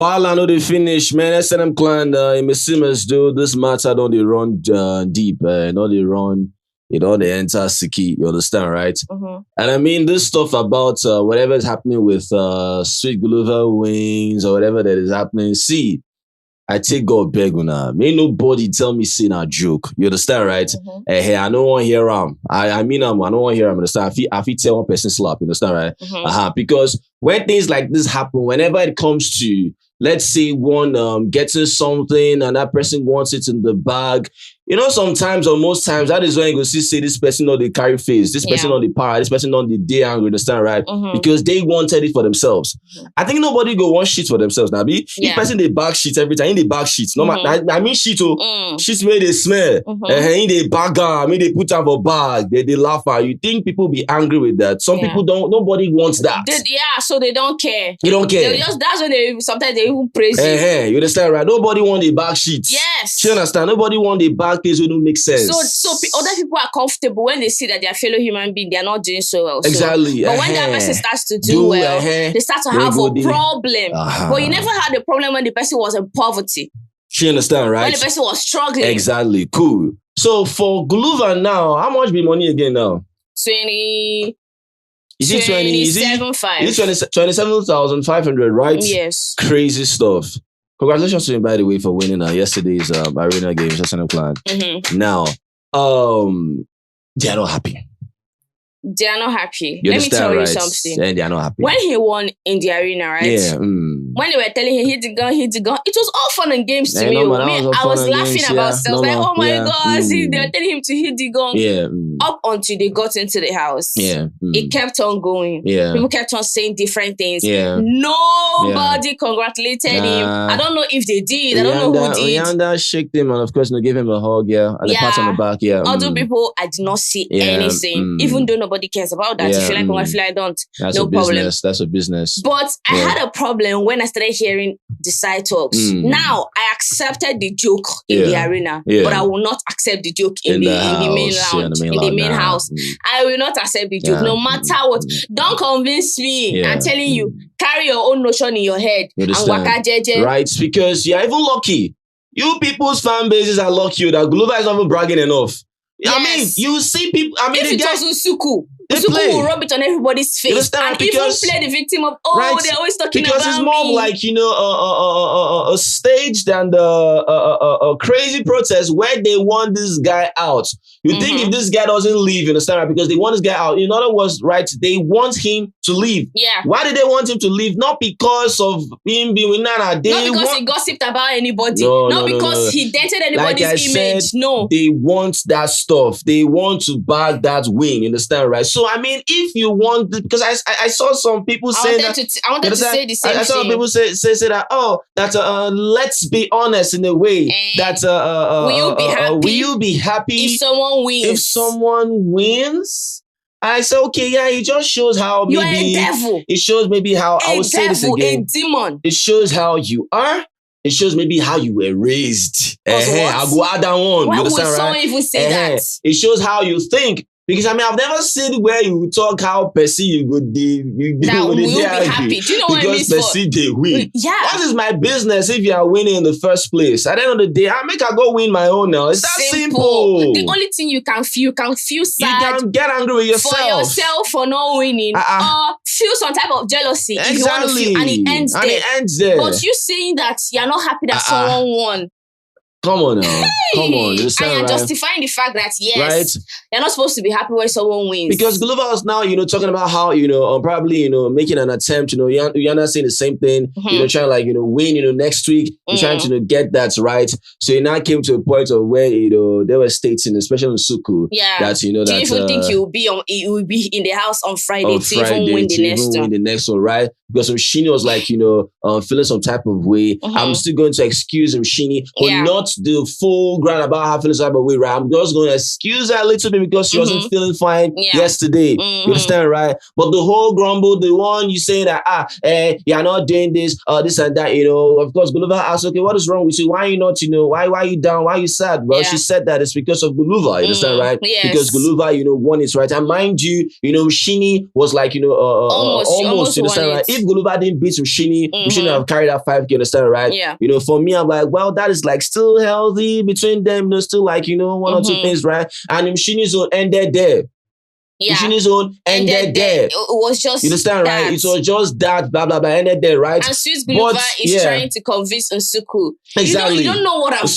While I know they finish, man, SNM clan, in Simmons, do this matter don't they run deep, not they run, they enter Siki, you understand, right? Mm-hmm. And I mean, this stuff about whatever is happening with Sweet Guluva wings or whatever that is happening, see, I take God beg una. May nobody tell me say a joke. You understand, right? Mm-hmm. Hey, I don't want to hear I mean, I don't want to hear understand? I feel tell one person slap. You understand, right? Mm-hmm. Because when things like this happen, whenever it comes to, let's say one getting something and that person wants it in the bag, sometimes or most times that is when you go see say this person on the carry face, this person on the power, this person on the day angry, understand, right? Mm-hmm. Because they wanted it for themselves. Mm-hmm. I think nobody go want shit for themselves now. If person they bag shit every time, in the bag shit. No, I mean shit shit where they smell. In the bag, I mean they put out for bag, they laugh at. You think people be angry with that? Some people don't. Nobody wants that. So they don't care. You don't care. That's when sometimes they even praise you. You understand, right? Nobody want the bag shit. Yes. You understand? Nobody want the bag things who don't make sense. So other people are comfortable when they see that their fellow human being, they are not doing so well. Exactly. But when that person starts to do well, they start to have a problem. But you never had a problem when the person was in poverty. You understand, right? When the person was struggling. Exactly. Cool. So for Guluva now, how much be money again now? 20. Is it 20? Is it 27,500. 27,500, right? Yes. Crazy stuff. Congratulations to him, by the way, for winning yesterday's arena games, SNM clan. Mm-hmm. Now, they are not happy. They are not happy. You Let me tell right? you something. And they are not happy. When he won in the arena, right? Yeah. When they were telling him hit the gun, it was all fun and games to me. No, man, I was laughing games, about stuff. No, like, oh my God, see, they were Mm. telling him to hit the gun. Yeah. Up until they got into the house. Yeah. It kept on going. Yeah. People kept on saying different things. Yeah. Nobody congratulated him. I don't know if they did. I don't know who did. Uyanda shook him and of course gave him a hug, and a pat on the back, Other people, I did not see anything. Even though nobody cares about that. If you like I feel I don't. That's no a business. problem. That's a business. But I had a problem when I started hearing the side talks. Now I accepted the joke in the arena, but I will not accept the joke in the main lounge, in the main house. I will not accept the joke, no matter what. Don't convince me. I'm telling you, carry your own notion in your head and waka jeje. Right, because you're even lucky. You people's fan bases are lucky that Guluva is not even bragging enough. Yes. I mean, you see people. I mean, if it was Unsuku, They Unsuku play. will rub it on everybody's face. understand? And Because- even play the victim of, they're always talking Because about it's more me. like, a staged and a crazy protest where they want this guy out. You think if this guy doesn't leave, you understand, right? Because they want this guy out. In other words, right, they want him to leave. Yeah. Why did they want him to leave? Not because of him being Nana. Not because he gossiped about anybody. No, not no, because no. he dented Like I anybody's image. said, No. They want that stuff. They want to bag that win. You understand, right? So, I mean, if you want, because I saw some people saying that. I wanted to say the same I saw thing. people say that, let's be honest in a way that, will you be happy? Will you be happy If someone wins. if someone wins? I say, okay, yeah, it just shows how You are maybe a devil. it shows maybe how I A will say this devil, again. a demon. It shows how you are. It shows maybe how you were raised. Also what? I'll go add that one. Why You would understand, someone right? even say that? It shows how you think. Because I mean, I've never seen where you talk how Percy you go That will be happy. Do you know what it means because Percy they win. Yeah. What is my business if you are winning in the first place? At the end of the day, I make her go win my own now. It's that simple. The only thing you can feel sad. You can get angry with yourself. For yourself for not winning. Or feel some type of jealousy if you want to feel. And it ends there. But you saying that you're not happy that someone won. Come on now. Come on. You and you're right? justifying the fact that, yes, right? you're not supposed to be happy when someone wins. Because Guluva was now, talking about how, probably, making an attempt, you're not saying the same thing, trying win, next week, you're trying to get that right. So it now came to a point of where, they were stating, especially in NSUKU, that, do you even think you will be in the house on Friday to even win the next one? Right? Because Shini was like, feeling some type of way. I'm still going to excuse him, Shini, but not the full ground about her feeling some type of way, right? I'm just going to excuse her a little bit because she wasn't feeling fine yesterday. You understand, right? But the whole grumble, the one you say that, you're not doing this, this and that, of course, Guluva asked, okay, what is wrong with you? Why are you not, why are you down? Why are you sad? Well, she said that it's because of Guluva, you understand, right? Yes. Because Guluva, won it, right? And mind you, Shini was like, almost, you understand, right? if Guluva didn't beat Ushini, we shouldn't have carried that 5K, understand, right? Yeah. You know, for me, I'm like, well, that is like still healthy between them, you know, still like, you know, one or two things, right? And Ushini's own ended there. Yeah. Ushini's own ended there. It was just, you understand, that. right? It was just that, blah, blah, blah, ended there, right? And Sweet Guluva is trying to convince NSUKU. Exactly. You don't know what I've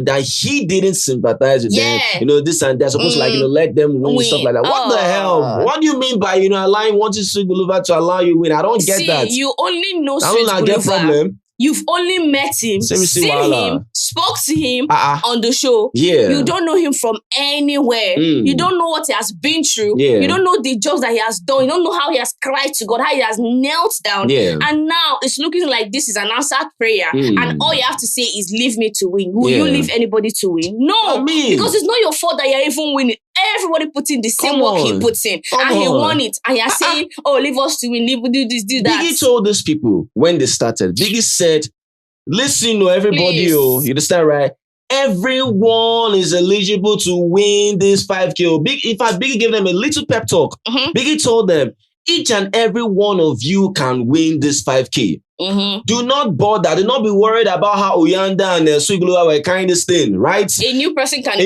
that he didn't sympathize with them. You know, this and that. Supposed to like, you know, let them win, stuff like that. What the hell? What do you mean by, you know, allowing wanting Sweet Guluva to allow you win? I don't get that. You only know Sweet Guluva. Get problem. You've only met him, seen him, spoke to him on the show. Yeah. You don't know him from anywhere. You don't know what he has been through. Yeah. You don't know the jobs that he has done. You don't know how he has cried to God, how he has knelt down. Yeah. And now it's looking like this is an answered prayer. And all you have to say is, leave me to win. Will you leave anybody to win? No. Because it's not your fault that you're even winning. Everybody put in the same work he puts in. And he won it. And you're saying, oh, leave us to win. Leave, do this, do that. Biggie told these people when they started, Biggie said, listen, everybody, you understand, right? Everyone is eligible to win this 5K. In fact, Biggie gave them a little pep talk. Biggie told them, each and every one of you can win this 5K. Do not bother. Do not be worried about how Uyanda and NSUKU were carrying this thing, right? A new person can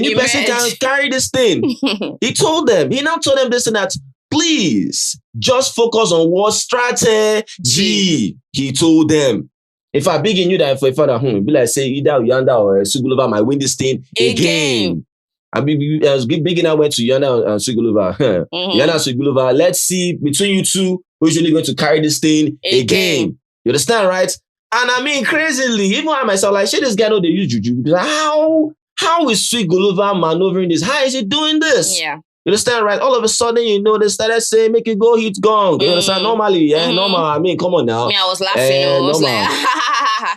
carry this thing. He told them. He now told them this and that. Please, just focus on what strategy. He told them. In fact, Biggie knew that for a fact that be like say either Uyanda or NSUKU might win this thing again. And Biggie now went to Uyanda and NSUKU. Uyanda and NSUKU. Let's see between you two who's really going to carry this thing again. You understand, right? And I mean, crazily, even I myself, like, shit, this guy know they use juju. How is Sweet Guluva maneuvering this? How is he doing this? Yeah. You understand, right? All of a sudden, you know, they started saying, make it go, hit gong. You understand? Normally, normal. I mean, come on now. I was laughing. I was like,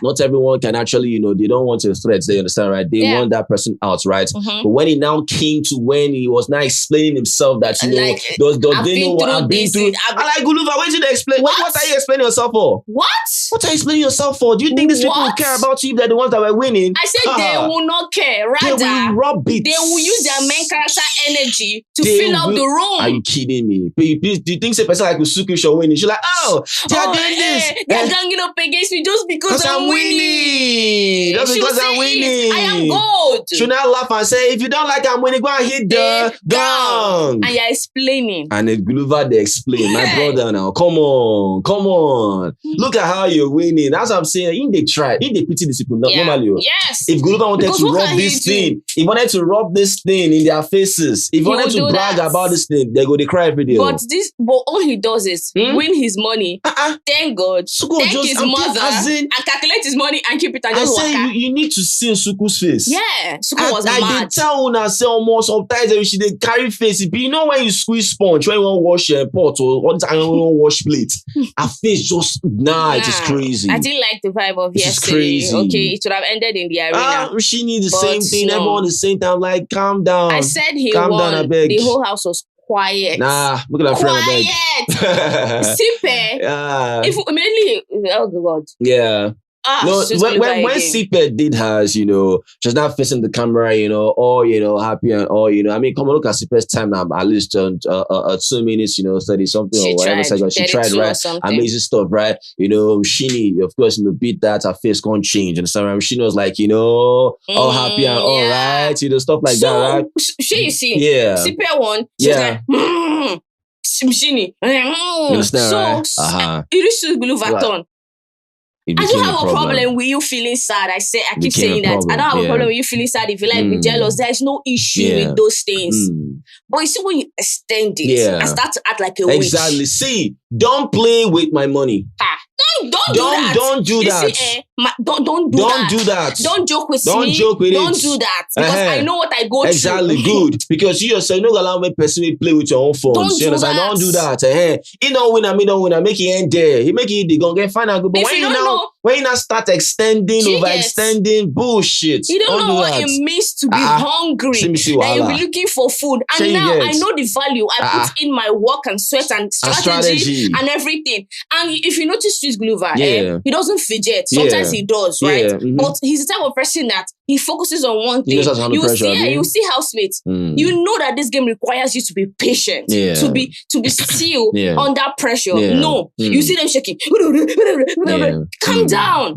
not everyone can actually, you know, they don't want to threats. They understand, right? They want that person out, right? But when he now came to when he was now explaining himself that, you know, they know what I've been through. I like Guluva, wait till they explain. What are you explaining yourself for? What are you explaining yourself for? Do you think these people will care about you if they're the ones that were winning? I said they will not care. Rather, they will rub it. They will use their main character energy to fill up the room. Are you kidding me? Do you think a person like Usuku should win? She's like, they're doing this. They're ganging up against me just because I'm winning. Just because I'm winning. I am gold. Should not laugh and say, if you don't like I'm winning, go and hit the gong. And you're explaining. And then Guluva, they explain. My brother now, come on. Look at how you're winning. That's what I'm saying. In they try. In they pity these people. Normally. Yes. If Guluva wanted to rub this thing, he wanted to rub this thing in their faces. If he wanted to brag about this thing, they cry every day. But all he does is win his money, thank God, thank his mother, and calculate his money and keep it and just walk. You need to see Suku's face. Yeah, Suku was mad. I did tell Una say almost sometimes she did carry face. But you know when you squeeze sponge, when you want to wash a pot or all the time you want to wash plate, her face just it is crazy. I didn't like the vibe of yesterday. Crazy. Okay, it should have ended in the arena. She needs the same thing. Everyone the same time. Like, calm down. I said he calm won. Down, I beg. The whole house was quiet. Nah, look at that friend. Quiet. Sipe. If immediately, oh God. Yeah. No, when Sipe did hers, you know, she's not facing the camera, you know, all, you know, happy and all, you know. I mean, come on, look at Sipe's time now, at least 2 minutes, you know, 30 something or whatever second. She tried, right? Amazing stuff, right? You know, Shini, of course, you know, beat that, her face can't change. And so Shini was like, you know, all happy and all right, you know, stuff like that, right? You see, Sipe won. She's like, Shini. You understand, so, it is Guluva turn. I don't have a problem with you feeling sad. I keep saying that. I don't have a problem with you feeling sad if you like be jealous. There's no issue with those things. But you see when you extend it and start to act like a witch. Exactly. See, don't play with my money. Don't do that. Don't do that. See, don't do that. Don't joke with me. Don't joke with it. Don't do that. Because I know what I go through. Exactly. Good. Because you yourself don't allow me personally play with your own phones. Don't do that. Don't do that. He don't win, me don't win. Make it end there. He make it the gun get final good. But when you now start extending, overextending bullshit. You don't know what it means to be hungry. And you'll be looking for food. And now I know the value. I put in my work and sweat and strategy and everything. And if you notice Sweet Guluva, he doesn't fidget. Sometimes things he does, right? But he's the type of person that he focuses on one thing. You see Housemates. You know that this game requires you to be patient, to be still under pressure. No, you see them shaking. Calm down.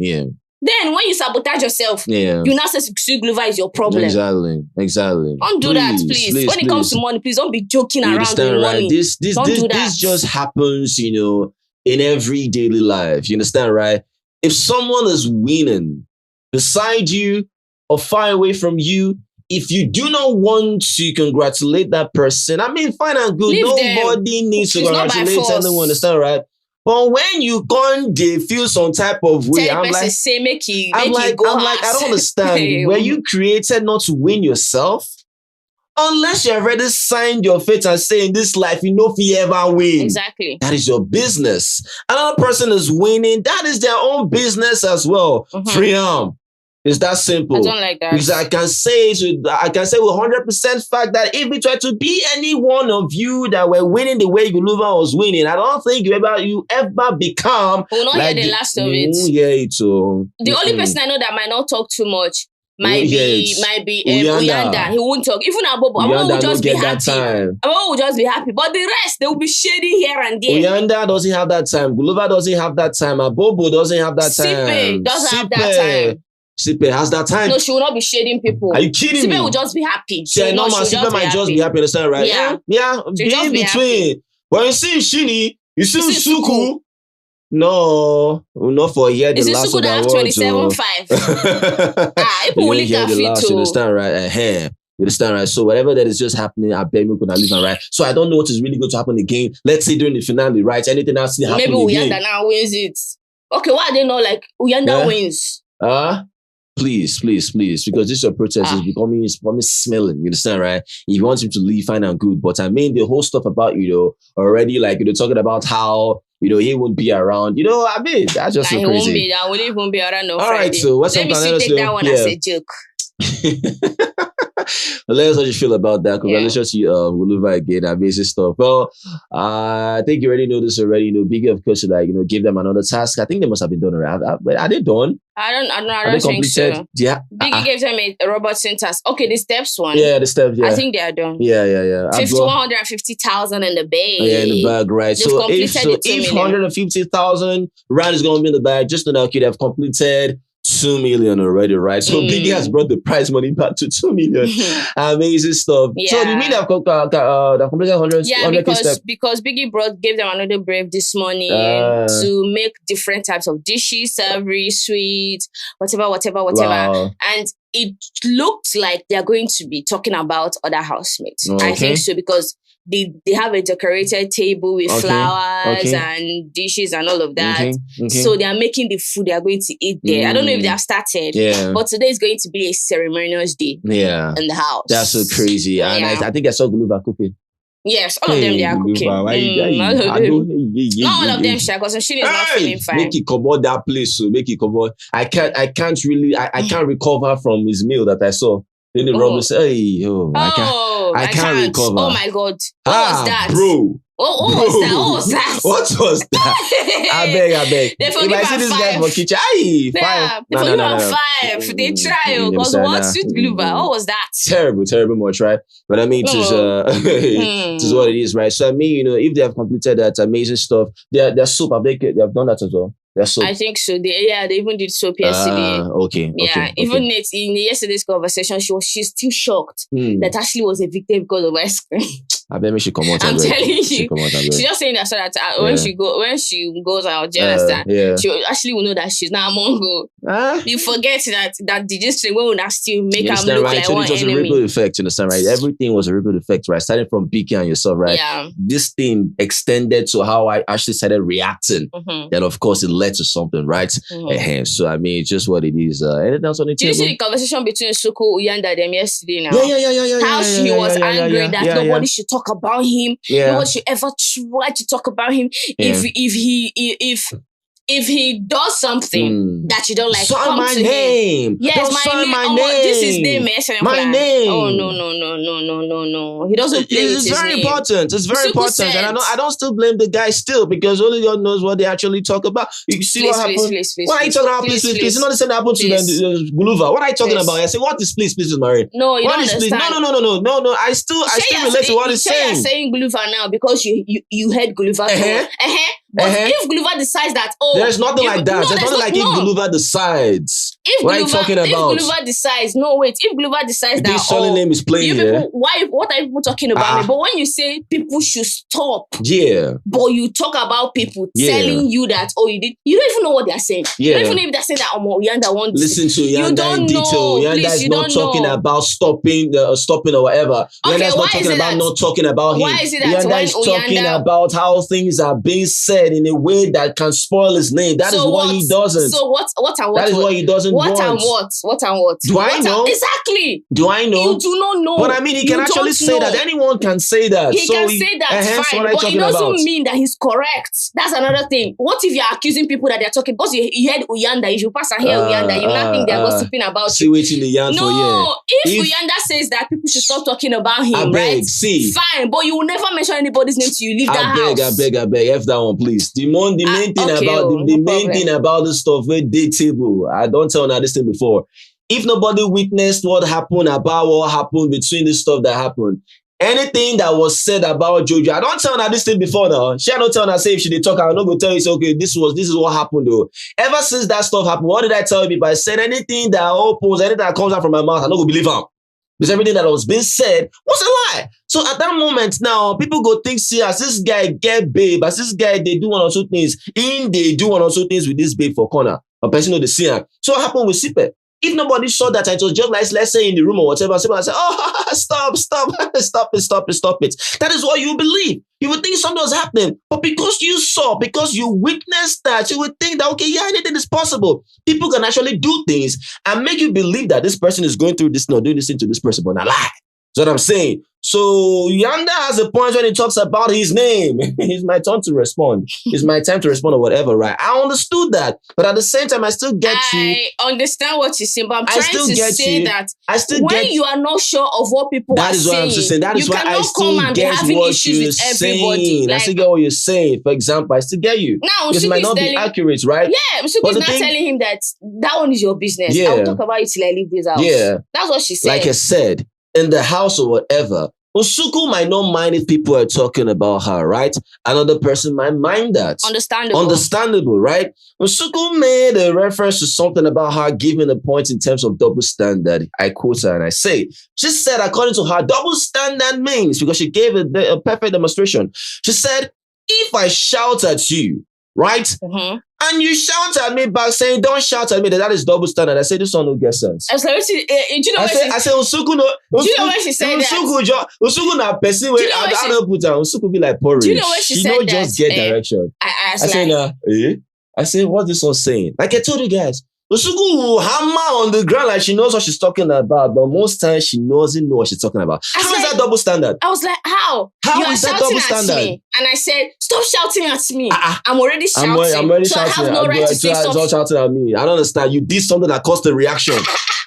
Then when you sabotage yourself, you now say Guluva is your problem. Exactly. Don't do that, please. When it comes to money, please don't be joking around with money. Don't do that. This just happens, in every daily life. You understand, right? If someone is winning beside you or far away from you, if you do not want to congratulate that person, I mean, fine and good. Nobody needs to congratulate anyone. Understand, right? But when you can't feel some type of way, I don't understand. Were you created not to win yourself? Unless you have already signed your fate and say in this life, if you ever win. Exactly. That is your business. Another person is winning. That is their own business as well. Freedom. It's that simple. I don't like that. Because I can say with 100% fact that if it were to be any one of you that were winning the way Guluva was winning, I don't think you ever become. We'll not hear the last of it. The only person I know that might not talk too much might be Uyanda. He won't talk. Even Abobo will just be happy. Abobo will just be happy. But the rest, they will be shady here and there. Uyanda doesn't have that time. Guluva doesn't have that time. Abobo doesn't have that time. Sipe doesn't have that time. Sipe has that time. No, she will not be shading people. Are you kidding me? Sipe will just be happy. Sipe might just be happy. Understand, right? Yeah. Be in between. When you see Shini, you see NSUKU. No, not for yet. The last of that word. 27.5. People will leave that fit too. You understand, right? You understand, right? So whatever that is just happening, I bet me could not leave, right? So I don't know what is really going to happen again. Let's say during the finale, right? Anything else happen maybe Uyanda now wins it. Okay, why are they not like Uyanda wins? Please, because this your protest is becoming smelling. You understand, right? If you want him to leave, fine and good. But I mean, the whole stuff about already talking about how he won't be around. I mean, that's just so crazy. I won't even be around. All right, so what's Let me take that one as a joke. Let us know how you feel about that. Congratulations to you, Guluva again. Amazing stuff. Well, I think you already know this already. Biggie, of course, give them another task. I think they must have been done already. Are they done? I don't think so. Yeah. Biggie gave them a robot task. Okay, the steps one. Yeah, the steps. Yeah. I think they are done. Yeah. 150,000 in the bag. Yeah, in the bag, right? So if 150,000 rand is going to be in the bag, just to know they've completed 2 million already, right? So Biggie has brought the prize money back to 2 million. Amazing stuff. Yeah. So do you mean they've completed 100? Yeah, because Biggie gave them another brave this morning to make different types of dishes, savory, sweet, whatever. Wow. And it looked like they're going to be talking about other housemates. I think so, because they have a decorated table with flowers and dishes and all of that. So they are making the food they are going to eat there. I don't know if they have started, but today is going to be a ceremonious day in the house. That's so crazy. And I think I saw Guluva cooking. Yes, all of them they are cooking. Not all of them, because she is not feeling fine. Make it come out that place, so make it come out. I can't recover from his meal that I saw. Then the robber said, I can't recover. Oh my God. What was that? Bro. What was that? What was that? I beg. They forgive if I see this guy for kitchen, five. They forgive him 5. They try, because what's with Guluva? What was that? Terrible much, right? But I mean, it is what it is, right? So I mean, if they have completed that amazing stuff, their soup, they have done that as well. I think so. They even did soap yesterday. Okay. Even Nate, in yesterday's conversation, she's still shocked that Ashley was evicted because of ice cream. I bet me she come out. I'm telling you, she's just saying that so that when she goes out, do you understand? Yeah. She actually will know that she's not a Mongo. You forget that the district will not still make her look like one it was enemy. a ripple effect, you understand, right? Everything was a ripple effect, right? Starting from Biggie and yourself, right? Yeah. This thing extended to how I actually started reacting. Then of course it led to something, right? So I mean, it's just what it is. Anything else on the table? Did you see the conversation between NSUKU Uyanda them yesterday now? Yeah. How she was angry that nobody should talk about him. Nobody should ever try to talk about him. If if he does something that you don't like, sign come my to name. him. Yes, don't my name. My name. This is name. My name. Oh no. He doesn't play with It's his very name. important. It's very important. And I don't still blame the guy still, because only God knows what they actually talk about. You see what happened? Please, what are you talking about? Please. You know the same that happened to the Guluva. What are you talking about? I say, what is please, Mary? No, you don't understand. No. I still relate to what he's saying. You're saying Guluva now because you heard Guluva. But if Guluva decides that, there's nothing like that. There's nothing like if Guluva decides. What are you talking about? If Guluva decides, if Guluva decides that, this solid name is playing here. What are people talking about? But when you say people should stop, but you talk about people telling you that, you don't even know what they're saying. You don't even know if they're saying that Uyanda wants. Listen to Uyanda in detail. Uyanda is not talking about stopping or whatever. Uyanda is not talking about not talking about him. Why is it that Uyanda is talking about how things are being said in a way that can spoil his name. That is what he doesn't. So what and what? That is what he doesn't want. What and what? Do I know? Exactly. Do I know? You do not know. But I mean, he can actually say that. Anyone can say that. He can say that, fine. But it doesn't mean that he's correct. That's another thing. What if you're accusing people that they're talking? Because you heard Uyanda, if you pass and hear Uyanda, you not think they're gossiping about see you. See waiting the yarn for you. If Uyanda says that people should stop talking about him, right? Fine. But you will never mention anybody's name till you leave that house. I beg. F that one, please. The main thing about this stuff, very dateable. I don't tell now this thing before. If nobody witnessed what happened about what happened between this stuff that happened, anything that was said about Jojo, I don't tell her this thing before now. She don't tell her, say if she did talk, I'm not going to tell you, say, okay, this is what happened though. Ever since that stuff happened, what did I tell you? If I said anything that opens, anything that comes out from my mouth, I'm not going to believe her. Because everything that was being said was a lie. So at that moment now, people go think, see, as this guy get babe, as this guy, they do one or two things. They do one or two things with this babe for corner. A person know the see. So what happened with Sipe? If nobody saw that, it was just like, let's say in the room or whatever, somebody say, oh, stop it. That is what you believe. You would think something was happening. But because you saw, because you witnessed that, you would think that, okay, yeah, anything is possible. People can actually do things and make you believe that this person is going through this, not doing this thing to this person, but not lie. That's what I'm saying. So Uyanda has a point when he talks about his name. It's my turn to respond. It's my time to respond or whatever, right? I understood that. But at the same time, I still get you. I understand what you're saying, but I'm trying to say that when you are not sure of what people are saying, that is what I'm saying. That is why I still get what you're saying. I still get what you're saying. For example, I still get you. Now, this might not be accurate, right? Yeah, Msuku is not telling him that one is your business. I will talk about it till I leave this house. Yeah. That's what she said. Like I said, in the house or whatever, Nsuku might not mind if people are talking about her, right? Another person might mind that. Understandable, right? Nsuku made a reference to something about her giving a point in terms of double standard. I quote her and I say, she said, according to her, double standard means, because she gave a perfect demonstration. She said, if I shout at you, right? And you shout at me back saying, don't shout at me, that is double standard. I say, this one will get sense. I said, Usuku no. Do you know when she said that? Usuku na person where I don't put her. Usuku be like porridge. Do you know when she said that? Just get direction. I say, I say, what's this one saying? Like I told you guys, Usuku will hammer on the ground like she knows what she's talking about, but most times she doesn't know what she's talking about. How is that double standard? I was like, how? How is that double standard? Me. And I said, stop shouting at me. I'm already shouting. I'm already shouting. I have no right to say stop shouting at me. I don't understand. You did something that caused a reaction.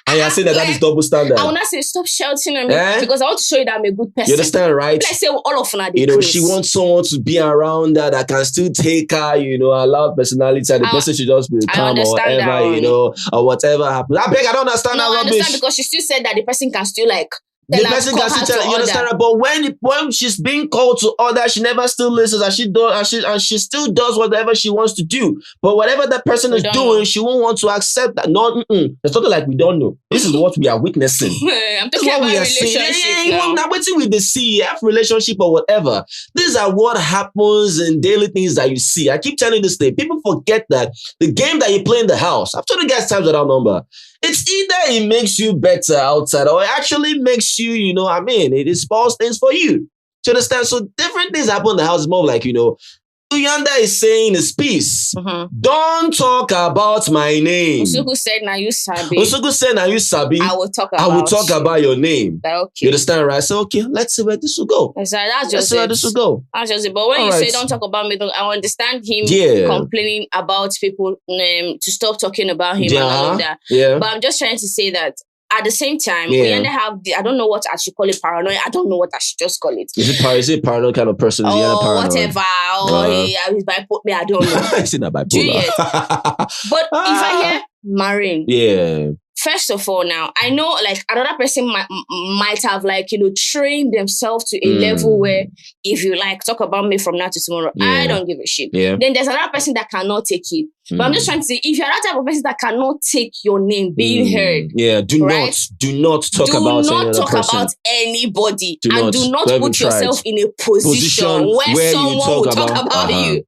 And you're saying that is double standard. I will not say stop shouting at me because I want to show you that I'm a good person. You understand, right? Like I say, all of them she wants someone to be around her that can still take her, a loud personality, and the person should just be calm or whatever, or whatever happens. I don't understand that rubbish. I understand because she still said that the person can still the person can still tell, you understand, but when she's being called to order, she never still listens, and she still does whatever she wants to do. But whatever that person is doing, she won't want to accept that. No, it's not like we don't know. This is what we are witnessing. I'm talking about relationship now. Now waiting with the CF relationship or whatever. These are what happens in daily things that you see. I keep telling you this thing. People forget that the game that you play in the house. I've told you guys times without number. It's either it makes you better outside or it actually makes you, it spoils things for you. Do you understand? So different things happen in the house. It's more like, Uyanda is saying his piece. Don't talk about my name. Usuku said, now you sabi. Usuku said, now you sabi. I will talk about your name. Okay. You understand, right? So, okay, let's see where this will go. Exactly. That's just where this will go. That's just it. But when you say don't talk about me, I understand him complaining about people to stop talking about him and all of that. Yeah. But I'm just trying to say that at the same time, we end up I don't know what I should call it, paranoia. I don't know what I should just call it. Is it paranoid kind of person? Whatever. He's bipolar. I don't know. It's not bipolar. But if I hear marrying, first of all, now I know like another person might have like trained themselves to a level where if you like talk about me from now to tomorrow, I don't give a shit. Then there's another person that cannot take it. But I'm just trying to say, if you're that type of person that cannot take your name being heard, do not talk about anybody, do not put yourself in a position where someone will talk about you.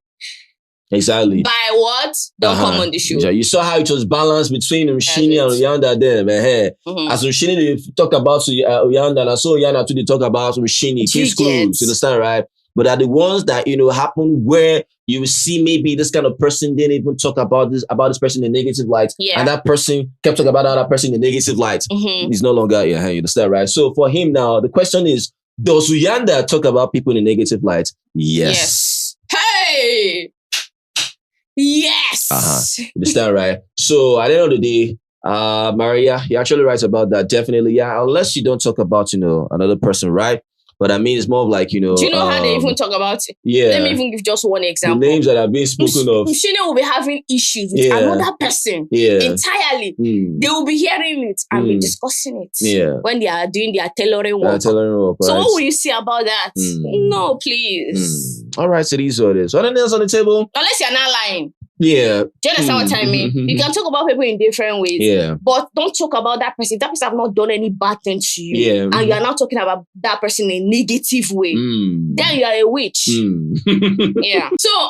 Exactly. By what? Don't come on the show. You saw how it was balanced between Umshini and Uyanda there, man. As Umshini they talk about Uyanda, and I saw Uyanda too they talk about Umshini. Case closed, you understand, right? But are the ones that happen where you see maybe this kind of person didn't even talk about this person in negative light, and that person kept talking about that person in negative light. He's no longer you understand, right? So for him now, the question is, does Uyanda talk about people in negative light? Yes. Hey. Yes. Understand, right? So at the end of the day, Maria, you're actually right about that. Definitely, unless you don't talk about, another person, right? But I mean, it's more of like, Do you know how they even talk about it? Let me even give just one example. The names that are being spoken of. Mshine will be having issues with another person entirely. They will be hearing it and be discussing it when they are doing their tailoring work. So what will you say about that? No, please. All right, so these are this. What else on the table? Unless you're not lying. Yeah. Do you understand what I mean? You can talk about people in different ways. But don't talk about that person. That person have not done any bad thing to you. And you are not talking about that person in a negative way. Then you are a witch. So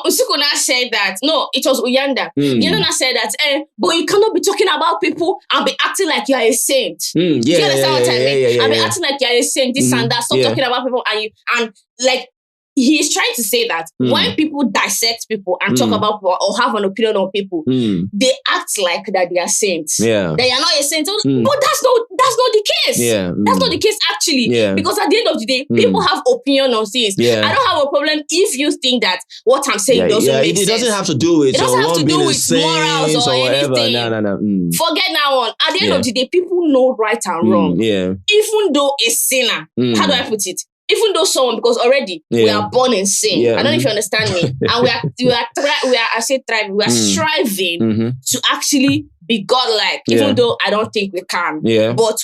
Usuku now said that, no, it was Uyanda. Uyanda said that, but you cannot be talking about people and be acting like you are a saint. Do you understand what I mean? And be acting like you are a saint, this and that. Stop talking about people and like he's trying to say that when people dissect people and talk about people or have an opinion on people, they act like that they are saints. They are not a saint. But that's not the case. That's not the case actually. Because at the end of the day, people have opinion on things. I don't have a problem if you think that what I'm saying doesn't make sense. It doesn't have to do with morals or anything. No. Forget that one. At the end of the day, people know right and wrong. Even though a sinner, how do I put it? Even though someone, because already we are born in sin. I don't know if you understand me. And we are striving to actually be godlike, even though I don't think we can. But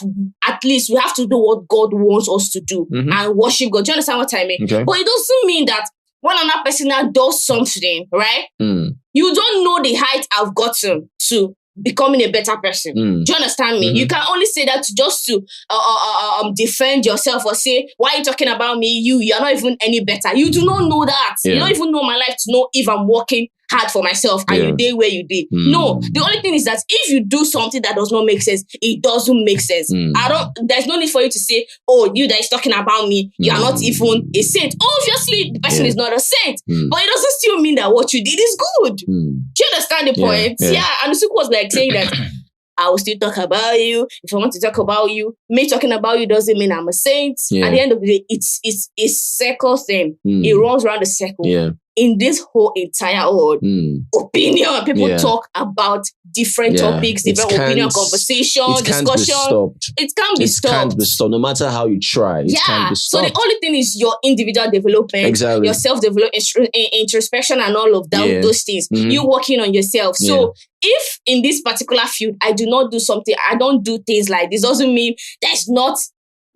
at least we have to do what God wants us to do and worship God. Do you understand what I mean? But it doesn't mean that when another person now does something, right? You don't know the height I've gotten to becoming a better person. Do you understand me? You can only say that just to defend yourself or say, why are you talking about me? You're not even any better. You do not know that. You don't even know my life to know if I'm working hard for myself and you did where you did. No, the only thing is that if you do something that does not make sense, it doesn't make sense. There's no need for you to say, oh, you that is talking about me, you are not even a saint. Obviously, the person is not a saint, but it doesn't still mean that what you did is good. Do you understand the point? And Usuku was like saying that I will still talk about you. If I want to talk about you, me talking about you doesn't mean I'm a saint. At the end of the day, it's a circle thing. It runs around the circle. In this whole entire world, opinion, people talk about different topics, different opinion, conversations, discussion. It can't be stopped. No matter how you try. It can't be stopped. So the only thing is your individual development, your self-development, introspection and all of that, those things. You working on yourself. So if in this particular field, I do not do something, I don't do things like this, doesn't mean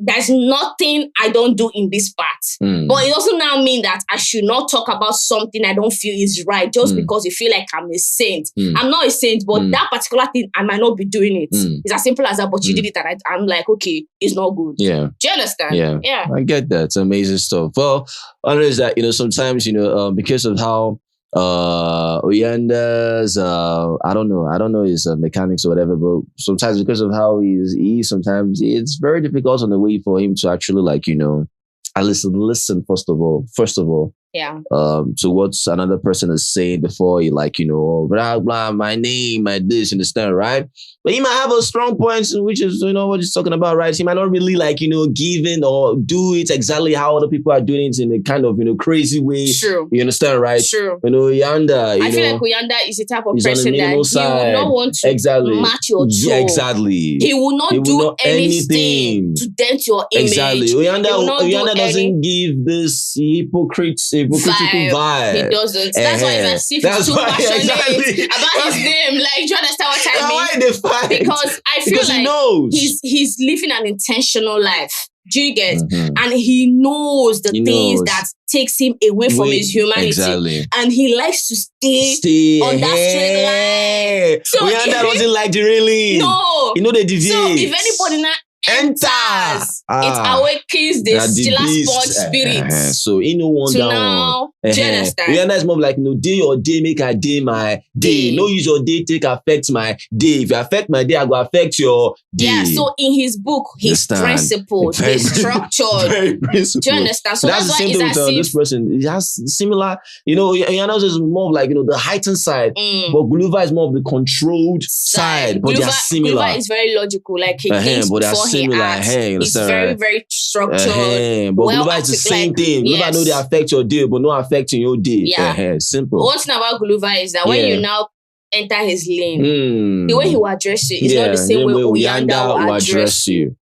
there's nothing I don't do in this part. But it doesn't now mean that I should not talk about something I don't feel is right just because you feel like I'm a saint. I'm not a saint, but that particular thing, I might not be doing it. It's as simple as that, but you did it and I'm like, okay, it's not good. Do you understand? Yeah. I get that. It's amazing stuff. Well, other is that, sometimes, because of how Uyanda's I don't know his mechanics or whatever, but sometimes because of how he's sometimes it's very difficult on the way for him to actually at least listen first of all Yeah. To what another person is saying before you like, blah, blah, my name, my this, understand, right? But he might have a strong point, which is, what he's talking about, right? He might not really like, give in or do it exactly how other people are doing it in a kind of, crazy way. True. You understand, right? True. Uyanda, I feel like Uyanda is the type of person that he will not want to match your tone. Yeah, exactly. He will not do anything to dent your image. Exactly. Uyanda doesn't give this hypocritical vibe. He doesn't. That's why it's as if he's too passionate about his name. Like, do you understand what I mean? Why they fight? Because I feel like he's living an intentional life. Do you get? And he knows the things that takes him away from his humanity. Exactly. And he likes to stay on that straight line. So Uyanda doesn't like the railing. No. They deviate. So if anybody now enters, it awakens the sponge spirit. So he no wonder now. Do you understand? Uyanda is more like day your day make a day my day. No use your day take affect my day. If you affect my day, I go affect your day. Yeah. So in his book, he's principled, he's structured. Very principled. Do you understand? So that's why it's as if this person. He has similar. Uyanda is more of like the heightened side, but Guluva is more of the controlled side. But they are similar. Guluva is very logical. Like he thinks before he acts. It's very, very structured. But Guluva is the same thing. Guluva know they affect your day, but not affecting your day. Yeah. Simple. One thing about Guluva is that when you now enter his lane, the way he will address you is not the same way Uyanda will address you.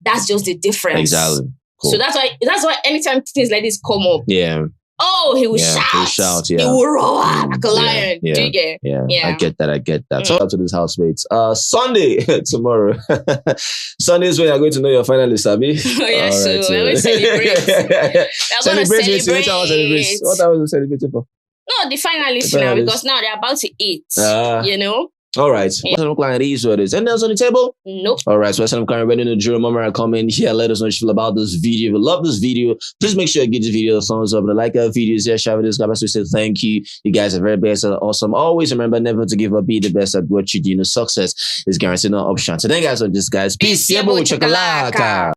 That's just the difference. Exactly. Cool. So that's why anytime things like this come up, he will shout. He will roar like a lion. Do you get? I get that. Shout out to these housemates. Sunday tomorrow. Sunday is when you're going to know your finalists, Abby. Yeah, so we celebrate. Celebrate. What I was celebrating for? No, the finalists now, because now they're about to eat. All right. What's the client is what it is? Anything else on the table? Nope. All right. So let's I'm currently ready in the drill. Remember, comment here. Let us know what you feel about this video. If you love this video, please make sure you give this video a thumbs up and like our videos. Yeah, share with this guy. So we say thank you. You guys are very best and awesome. Always remember never to give up. Be the best at what you do. Success is guaranteed, no option. So thank you guys on this, guys. Peace. Yeah, boy. Chakalaka.